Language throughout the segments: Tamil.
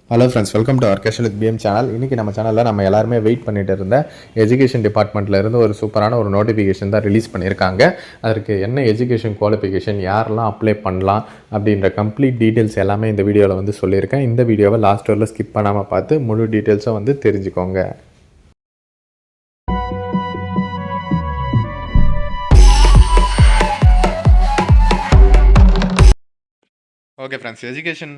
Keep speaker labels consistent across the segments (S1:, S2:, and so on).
S1: Hello friends, welcome to our casual with PM channel. இன்றைக்கி நம்ம சேனலில் நம்ம எல்லாருமே வெயிட் பண்ணிட்டு இருந்த எஜுகேஷன் டிபார்ட்மெண்ட்டில் இருந்து ஒரு சூப்பரான ஒரு நோட்டிஃபிகேஷன் தான் ரிலீஸ் பண்ணியிருக்காங்க. அதற்கு என்ன எஜுகேஷன் குவாலிஃபிகேஷன், யாரெல்லாம் அப்ளை பண்ணலாம் அப்படின்ற கம்ப்ளீட் டீட்டெயில்ஸ் எல்லாமே இந்த வீடியோவில் வந்து சொல்லியிருக்கேன். இந்த வீடியோவை லாஸ்ட் வரல ஸ்கிப் பண்ணாமல் பார்த்து முழு டீட்டெயில்ஸும் வந்து தெரிஞ்சுக்கோங்க. ஓகே ஃப்ரெண்ட்ஸ், எஜுகேஷன்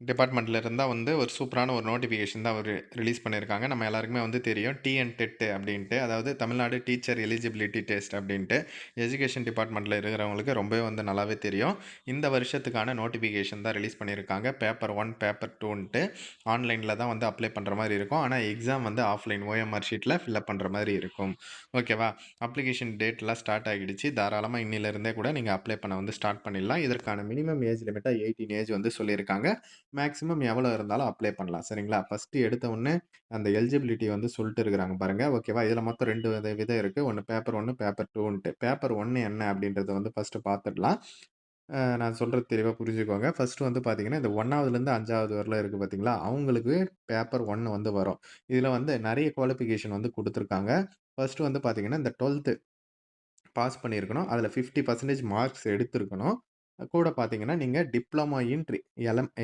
S1: டிபார்ட்மெண்ட்டில் இருந்தால் வந்து ஒரு சூப்பரான ஒரு நோட்டிஃபிகேஷன் தான் அவர் ரிலீஸ் பண்ணியிருக்காங்க. நம்ம எல்லாருக்குமே வந்து தெரியும் டிஎன் டெட் அப்படின்ட்டு, அதாவது தமிழ்நாடு டீச்சர் எலிஜிபிலிட்டி டெஸ்ட் அப்படின்ட்டு எஜுகேஷன் டிபார்ட்மெண்ட்டில் இருக்கிறவங்களுக்கு ரொம்பவே வந்து நல்லாவே தெரியும். இந்த வருஷத்துக்கான நோட்டிஃபிகேஷன் தான் ரிலீஸ் பண்ணியிருக்காங்க. பேப்பர் 1 பேப்பர் 2ன்ட்டு ஆன்லைனில் தான் வந்து அப்ளை பண்ணுற மாதிரி இருக்கும். ஆனால் எக்ஸாம் வந்து ஆஃப்லைன் ஓஎம்ஆர் ஷீட்டில் ஃபில்அப் பண்ணுற மாதிரி இருக்கும். ஓகேவா? அப்ளிகேஷன் டேட்லாம் ஸ்டார்ட் ஆகிடுச்சு. தாராளமாக இன்னிலிருந்தே கூட நீங்கள் அப்ளை பண்ண வந்து ஸ்டார்ட் பண்ணிடலாம். இதற்கான மினிமம் ஏஜ் லிமிட்டாக 18 ஏஜ் வந்து சொல்லியிருக்காங்க. மேக்ஸிமம் எவ்வளோ இருந்தாலும் அப்ளை பண்ணலாம். சரிங்களா? ஃபஸ்ட்டு எடுத்த உடனே அந்த எலிஜிபிலிட்டி வந்து சொல்லிட்டு இருக்கிறாங்க பாருங்க. ஓகேவா? இதில் மொத்தம் 2 விதம் இருக்குது. ஒன்று பேப்பர் 1 பேப்பர் 2ன்ட்டு. பேப்பர் 1 என்ன அப்படின்றத வந்து ஃபஸ்ட்டு பார்த்துடலாம். நான் சொல்கிறது தெளிவாக புரிஞ்சுக்கோங்க. ஃபஸ்ட்டு வந்து பார்த்தீங்கன்னா, இந்த 1வதுலேருந்து 5வது வரலும் இருக்குது பார்த்தீங்களா? அவங்களுக்கு பேப்பர் 1 வந்து வரும். இதில் வந்து நிறைய குவாலிஃபிகேஷன் வந்து குடுத்துருக்காங்க. ஃபஸ்ட்டு வந்து பார்த்தீங்கன்னா, இந்த 12த் பாஸ் பண்ணியிருக்கணும். அதில 50% மார்க்ஸ் எடுத்திருக்கணும். கூட பார்த்தீங்கன்னா, நீங்க டிப்ளமோ இன்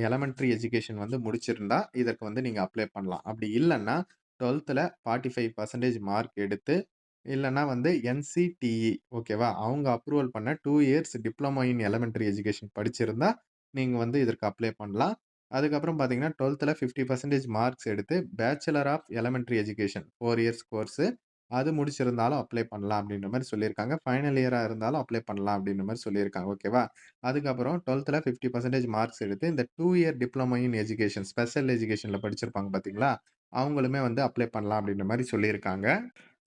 S1: எலமென்டரி எஜுகேஷன் வந்து முடிச்சிருந்தா, இதற்கு வந்து நீங்க அப்ளை பண்ணலாம். அப்படி இல்லன்னா, 12ல 45% மார்க் எடுத்து, இல்லன்னா வந்து என்சிடிஇ ஓகேவா? அவங்க அப்ரூவல் பண்ண 2 years diploma in elementary education படிச்சிருந்தா, நீங்க வந்து இதற்கு அப்ளை பண்ணலாம். அதுக்கப்புறம் பார்த்தீங்கன்னா, 12ல 50% மார்க்ஸ் எடுத்து, bachelor of elementary education 4 years course அது முடிச்சிருந்தாலும் அப்ளை பண்ணலாம் அப்படின்ற மாரி சொல்லியிருக்காங்க. ஃபைனல் இயரா இருந்தாலும் அப்ளை பண்ணலாம் அப்படின்ற மாரி சொல்லியிருக்காங்க. ஓகேவா? அதுக்கப்புறம் 12ல 50% மார்க்ஸ் எடுத்து இந்த 2 year diploma in education special எஜுகேஷன்ல படிச்சிருப்பாங்க பார்த்தீங்களா? அவங்களுமே வந்து அப்ளை பண்ணலாம் அப்படின்ற மாரி சொல்லியிருக்காங்க.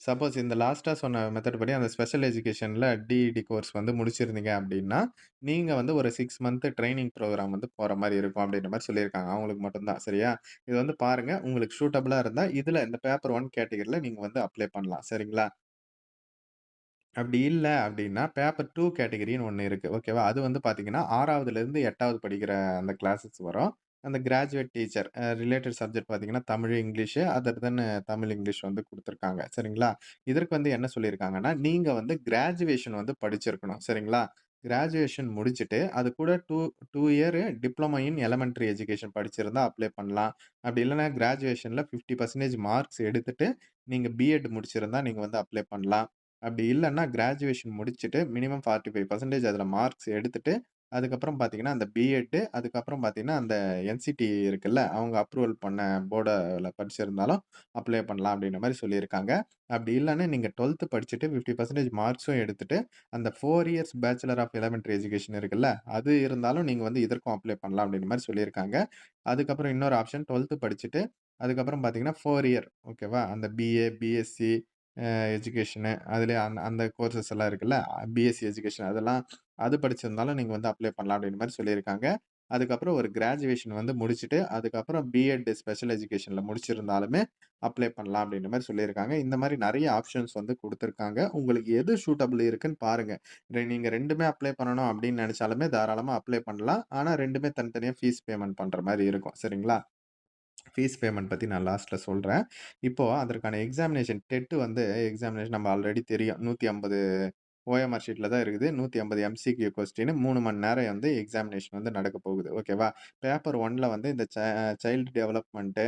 S1: சப்போஸ் இந்த லாஸ்ட்டா சொன்ன மெத்தட் படி அந்த ஸ்பெஷல் எஜுகேஷன்ல டிஇடி கோர்ஸ் வந்து முடிச்சிருந்தீங்க அப்படின்னா, நீங்க வந்து ஒரு 6 மந்த் ட்ரெய்னிங் ப்ரோகிராம் வந்து போற மாரி இருக்கும் அப்படின்ற மாரி சொல்லியிருக்காங்க. அவங்களுக்கு மட்டும் தான். சரியா? இது வந்து பாருங்க. உங்களுக்கு சூட்டபிளா இருந்தா, இதுல இந்த பேப்பர் 1 கேட்டகரில நீங்க வந்து அப்ளை பண்ணலாம். சரிங்களா? அப்படி இல்ல அப்படின்னா, பேப்பர் 2 கேட்டகரின்னு ஒண்ணு இருக்கு. ஓகேவா? அது வந்து பார்த்தீங்கன்னா, 6வதுலேருந்து 8வது படிக்கிற அந்த கிளாஸஸ் வரும். அந்த கிராஜுவேட் டீச்சர் ரிலேட்டட் சப்ஜெக்ட் பார்த்தீங்கன்னா, தமிழ், இங்கிலீஷு அதர் தென் தமிழ், இங்கிலீஷ் வந்து குடுத்துருக்காங்க. சரிங்களா? இதற்கு வந்து என்ன சொல்லியிருக்காங்கன்னா, நீங்க வந்து கிராஜுவேஷன் வந்து படிச்சிருக்கணும். சரிங்களா? கிராஜுவேஷன் முடிச்சுட்டு, அது கூட 2 இயர் டிப்ளமோ இன் எலிமெண்டரி எஜுகேஷன் படிச்சிருந்தா அப்ளை பண்ணலாம். அப்படி இல்லன்னா கிராஜுவேஷன்ல 50% மார்க்ஸ் எடுத்துட்டு, நீங்க பிஎட் முடிச்சிருந்தா நீங்க வந்து அப்ளை பண்ணலாம். அப்படி இல்லன்னா, கிராஜுவேஷன் முடிச்சுட்டு மினிமம் 45% அதில மார்க்ஸ் எடுத்துட்டு, அதுக்கப்புறம் பார்த்தீங்கன்னா, அந்த பிஎட் அதுக்கப்புறம் பார்த்தீங்கன்னா, அந்த என்சிடி இருக்குல்ல, அவங்க அப்ரூவல் பண்ண போர்டுல படிச்சிருந்தாலும் அப்ளை பண்ணலாம் அப்படின்ற மாரி சொல்லியிருக்காங்க. அப்படி இல்லன்னா, நீங்க 12த் படிச்சுட்டு 50% மார்க்ஸும் எடுத்துட்டு, அந்த 4 years bachelor of elementary education இருக்குல்ல, அது இருந்தாலும் நீங்க வந்து இதற்கும் அப்ளை பண்ணலாம் அப்படின்ற மாரி சொல்லியிருக்காங்க. அதுக்கப்புறம் இன்னொரு ஆப்ஷன் 12த் படிச்சுட்டு, அதுக்கப்புறம் பார்த்தீங்கன்னா, 4 இயர் ஓகேவா? அந்த பிஏ, பிஎஸ்சி எஜுகேஷனு அதிலயே அந்த அந்த கோர்சஸ் எல்லாம் இருக்குல்ல. பிஎஸ்சி எஜுகேஷன் அதெல்லாம் அது படிச்சிருந்தாலும் நீங்க வந்து அப்ளை பண்ணலாம் அப்டின்ற மாரி சொல்லியிருக்காங்க. அதுக்கப்புறம் ஒரு கிராஜுவேஷன் வந்து முடிச்சுட்டு, அதுக்கப்புறம் பிஎட் ஸ்பெஷல் எஜுகேஷன்ல முடிச்சிருந்தாலுமே அப்ளை பண்ணலாம் அப்டின்ற மாரி சொல்லியிருக்காங்க. இந்த மாரி நெறைய ஆப்ஷன்ஸ் வந்து குடுத்துருக்காங்க. உங்களுக்கு எது சூட்டபிள் இருக்குன்னு பாருங்க. நீங்க 2மே அப்ளை பண்ணணும் அப்டின்னு நெனச்சாலுமே தாராளமா அப்ளை பண்ணலாம். ஆனா 2மே தனித்தனியா ஃபீஸ் பேமெண்ட் பண்ற மாரி இருக்கும். சரிங்களா? ஃபீஸ் பேமெண்ட் பத்தி நான் லாஸ்ட்ல சொல்றேன். இப்போ அதற்கான எக்ஸாமினேஷன் டெட் வந்து எக்ஸாமினேஷன் நம்ம ஆல்ரெடி தெரியும். 150 ஓஎம்ஆர் ஷீட்ல தான் இருக்குது. 150 எம்சிக்யூ கொஸ்டின் 3 மணி நேரம் வந்து எக்ஸாமினேஷன் வந்து நடக்க போகுது. ஓகேவா? பேப்பர் 1ல வந்து இந்த சைல்டு டெவலப்மென்ட்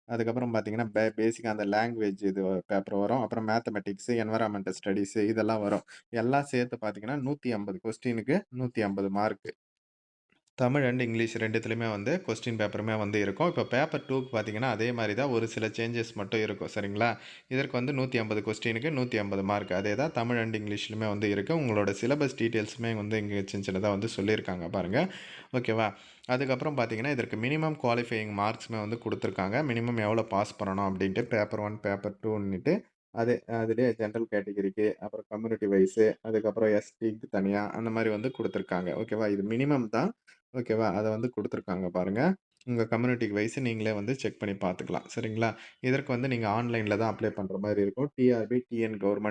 S1: அதுக்கப்புறம் பார்த்தீங்கன்னா, பேசிக்கா அந்த லாங்குவேஜ் இது பேப்பர் வரும். அப்புறம் மேத்தமேட்டிக்ஸ், என்வைரன்மென்டல் ஸ்டடீஸ் இதெல்லாம் வரும். எல்லாம் சேர்த்து பார்த்தீங்கன்னா, 150 கொஸ்டினுக்கு 150 மார்க். தமிழ் அண்ட் இங்கிலீஷ் 2த்துலயுமே வந்து கொஸ்டின் பேப்பருமே வந்து இருக்கும். இப்போ பேப்பர் 2க்கு பார்த்தீங்கன்னா, அதே மாரி தான் ஒரு சில சேஞ்சஸ் மட்டும் இருக்கும். சரிங்களா? இதற்கு வந்து 150 கொஸ்டினுக்கு 150 மார்க். அதே தான் தமிழ் அண்ட் இங்கிலீஷ்லயுமே வந்து இருக்கு. உங்களோட சிலபஸ் டீட்டெயில்ஸுமே வந்து இங்க சின்னதா வந்து சொல்லியிருக்காங்க பாருங்க. ஓகேவா? அதுக்கப்புறம் பார்த்தீங்கன்னா, இதற்கு மினிமம் குவாலிஃபையிங் மார்க்ஸுமே வந்து குடுத்துருக்காங்க. மினிமம் எவ்வளோ பாஸ் பண்ணணும் அப்டின்ட்டு பேப்பர் 1, பேப்பர் 2ன்னுட்டு அதிலேயே ஜெனரல் கேட்டகரிக்கு, அப்புறம் கம்யூனிட்டி வைஸு, அதுக்கப்புறம் எஸ்டிக்கு தனியா அந்த மாரி வந்து குடுத்துருக்காங்க. ஓகேவா? இது மினிமம் தான். ஓகேவா? அத வந்து குடுத்துருக்காங்க பாருங்க. உங்க கம்யூனிட்டிக்கு வைஸ் நீங்களே வந்து செக் பண்ணி பார்த்துக்கலாம். சரிங்களா? இதற்கு வந்து நீங்க ஆன்லைன்ல தான் அப்ளை பண்ற மாரி இருக்கும். trbtngov.in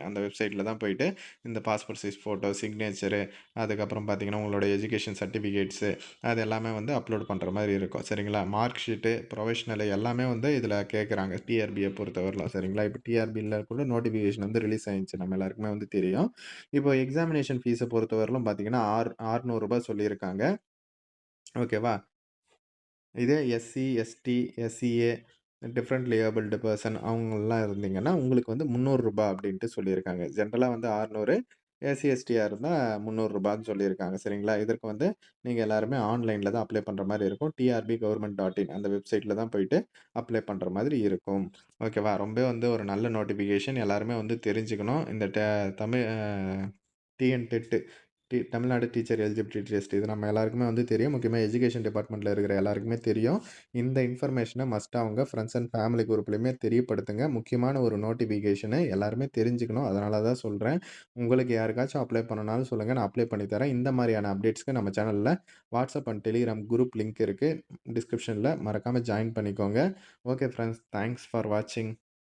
S1: அந்த வெப்சைட்ல தான் போயிட்டு இந்த பாஸ்போர்ட் சைஸ் ஃபோட்டோ, சிக்னேச்சரு, அதுக்கப்புறம் பார்த்தீங்கன்னா, உங்களோட எஜுகேஷன் சர்டிஃபிகேட்ஸு அது எல்லாமே வந்து அப்லோட் பண்ற மாரி இருக்கும். சரிங்களா? மார்க் ஷீட்டு, ப்ரொஃபஷனலு எல்லாமே வந்து இதில கேட்குறாங்க. டிஆர்பிய பொறுத்தவரையிலும். சரிங்களா? இப்போ டிஆர்பில கூட நோட்டிஃபிகேஷன் வந்து ரிலீஸ் ஆயிருச்சு. நம்ம எல்லாருக்குமே வந்து தெரியும். இப்போ எக்ஸாமினேஷன் ஃபீஸ பொறுத்தவரையிலும் பார்த்தீங்கன்னா, ரூ. 600 சொல்லியிருக்காங்க. ஓகேவா? இதே SC, ST, SCA, differently abled person அவங்கலாம் இருந்தீங்கன்னா, உங்களுக்கு வந்து ரூ. 300 அப்படின்ட்டு சொல்லியிருக்காங்க. ஜென்ரலா வந்து 600 எஸ்சி, எஸ்டியா இருந்தா ரூ. 300ன்னு சொல்லியிருக்காங்க. சரிங்களா? இதற்கு வந்து நீங்க எல்லாருமே ஆன்லைன்ல தான் அப்ளை பண்ற மாரி இருக்கும். trbgovernment.in அந்த வெப்சைட்ல தான் போயிட்டு அப்ளை பண்ற மாதிரி இருக்கும். ஓகேவா? ரொம்பவே வந்து ஒரு நல்ல நோட்டிஃபிகேஷன் எல்லாருமே வந்து தெரிஞ்சுக்கணும். இந்த Tamil TN dead Tamil Nadu teacher eligibility test இது நம்ம எல்லாருக்குமே வந்து தெரியும். முக்கியமா எஜுகேஷன் டிபார்ட்மெண்ட்ல இருக்கிற எல்லாருக்குமே தெரியும். இந்த இன்ஃபர்மேஷன மஸ்ட்டா உங்க ஃப்ரெண்ட்ஸ் அண்ட் ஃபேமிலி குரூப்லயுமே தெரியப்படுத்துங்க. முக்கியமான ஒரு நோட்டிஃபிகேஷன எல்லாருமே தெரிஞ்சுக்கணும். அதனால தான் சொல்றேன். உங்களுக்கு யாருக்காச்சும் அப்ளை பண்ணனாலும் சொல்லுங்க. நான் அப்ளை பண்ணி தரேன். இந்த மாரியான அப்டேட்ஸ்க்கு நம்ம சேனல்ல WhatsApp and Telegram group link இருக்கு. டிஸ்கிரிப்ஷன்ல மறக்காம ஜாயின் பண்ணிக்கோங்க. Okay friends. தேங்க்ஸ் ஃபார் வாட்சிங்.